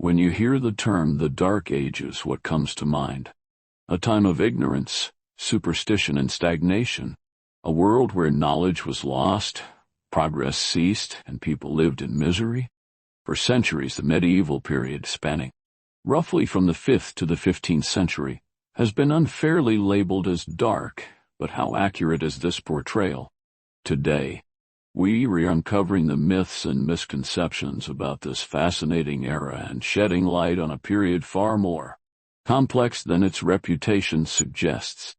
When you hear the term the Dark Ages, what comes to mind? A time of ignorance, superstition, and stagnation. A world where knowledge was lost, progress ceased, and people lived in misery? For centuries, the medieval period, spanning roughly from the 5th to the 15th century, has been unfairly labeled as dark, but how accurate is this portrayal? Today, we are uncovering the myths and misconceptions about this fascinating era and shedding light on a period far more complex than its reputation suggests.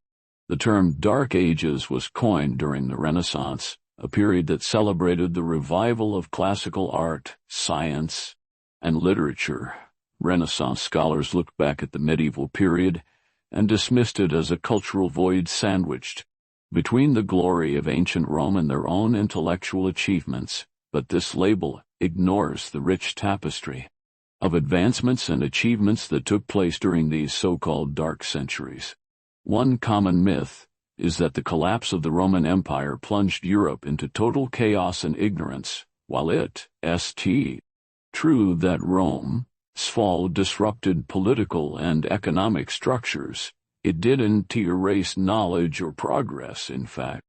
The term Dark Ages was coined during the Renaissance, a period that celebrated the revival of classical art, science, and literature. Renaissance scholars looked back at the medieval period and dismissed it as a cultural void sandwiched between the glory of ancient Rome and their own intellectual achievements, but this label ignores the rich tapestry of advancements and achievements that took place during these so-called dark centuries. One common myth is that the collapse of the Roman Empire plunged Europe into total chaos and ignorance, while true that Rome's fall disrupted political and economic structures, it didn't erase knowledge or progress. In fact,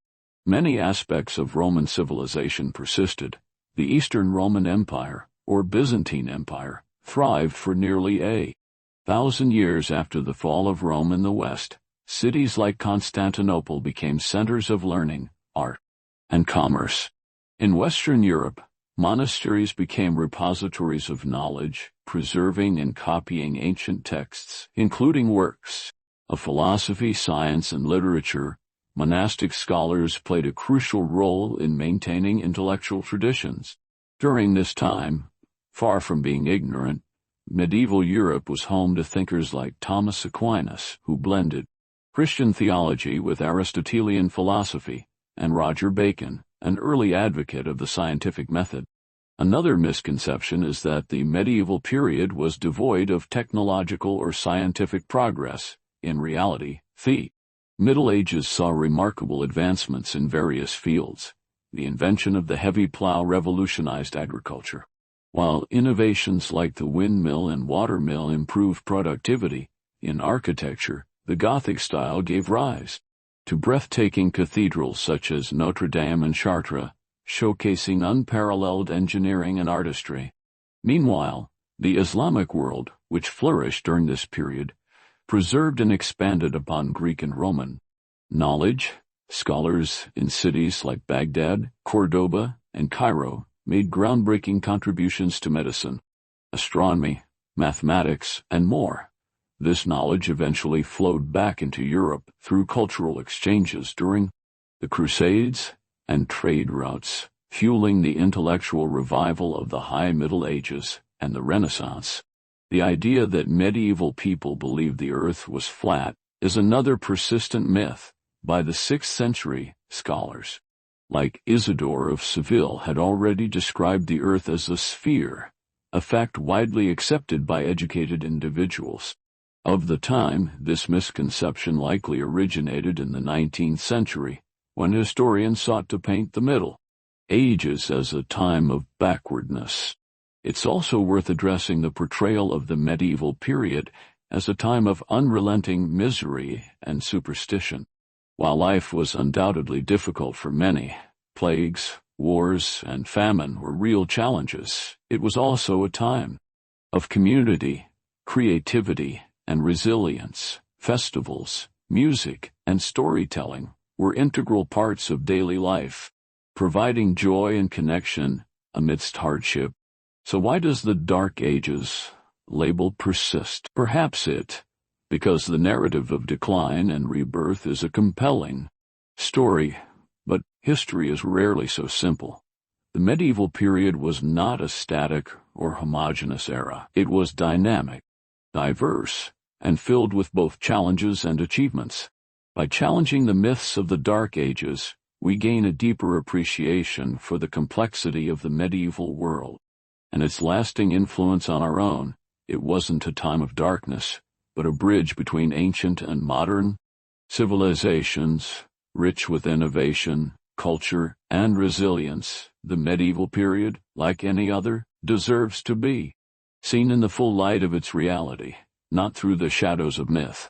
many aspects of Roman civilization persisted. The Eastern Roman Empire, or Byzantine Empire, thrived for nearly 1,000 years after the fall of Rome in the West. Cities like Constantinople became centers of learning, art, and commerce. In Western Europe, monasteries became repositories of knowledge, preserving and copying ancient texts, including works of philosophy, science, and literature. Monastic scholars played a crucial role in maintaining intellectual traditions. During this time, far from being ignorant, medieval Europe was home to thinkers like Thomas Aquinas, who blended Christian theology with Aristotelian philosophy, and Roger Bacon, an early advocate of the scientific method. Another misconception is that the medieval period was devoid of technological or scientific progress. In reality, the Middle Ages saw remarkable advancements in various fields. The invention of the heavy plow revolutionized agriculture, while innovations like the windmill and watermill improved productivity. In architecture, the Gothic style gave rise to breathtaking cathedrals such as Notre Dame and Chartres, showcasing unparalleled engineering and artistry. Meanwhile, the Islamic world, which flourished during this period, preserved and expanded upon Greek and Roman knowledge. Scholars in cities like Baghdad, Cordoba, and Cairo made groundbreaking contributions to medicine, astronomy, mathematics, and more. This knowledge eventually flowed back into Europe through cultural exchanges during the Crusades and trade routes, fueling the intellectual revival of the High Middle Ages and the Renaissance. The idea that medieval people believed the earth was flat is another persistent myth. By the 6th century, scholars like Isidore of Seville had already described the earth as a sphere, a fact widely accepted by educated individuals of the time. This misconception likely originated in the 19th century, when historians sought to paint the Middle Ages as a time of backwardness. It's also worth addressing the portrayal of the medieval period as a time of unrelenting misery and superstition. While life was undoubtedly difficult for many, plagues, wars, and famine were real challenges. It was also a time of community, creativity, and resilience. Festivals, music, and storytelling were integral parts of daily life, providing joy and connection amidst hardship. So why does the Dark Ages label persist? Perhaps because the narrative of decline and rebirth is a compelling story, but history is rarely so simple. The medieval period was not a static or homogeneous era. It was dynamic, diverse, and filled with both challenges and achievements. By challenging the myths of the Dark Ages, we gain a deeper appreciation for the complexity of the medieval world and its lasting influence on our own. It wasn't a time of darkness, but a bridge between ancient and modern civilizations, rich with innovation, culture, and resilience. The medieval period, like any other, deserves to be seen in the full light of its reality, not through the shadows of myth.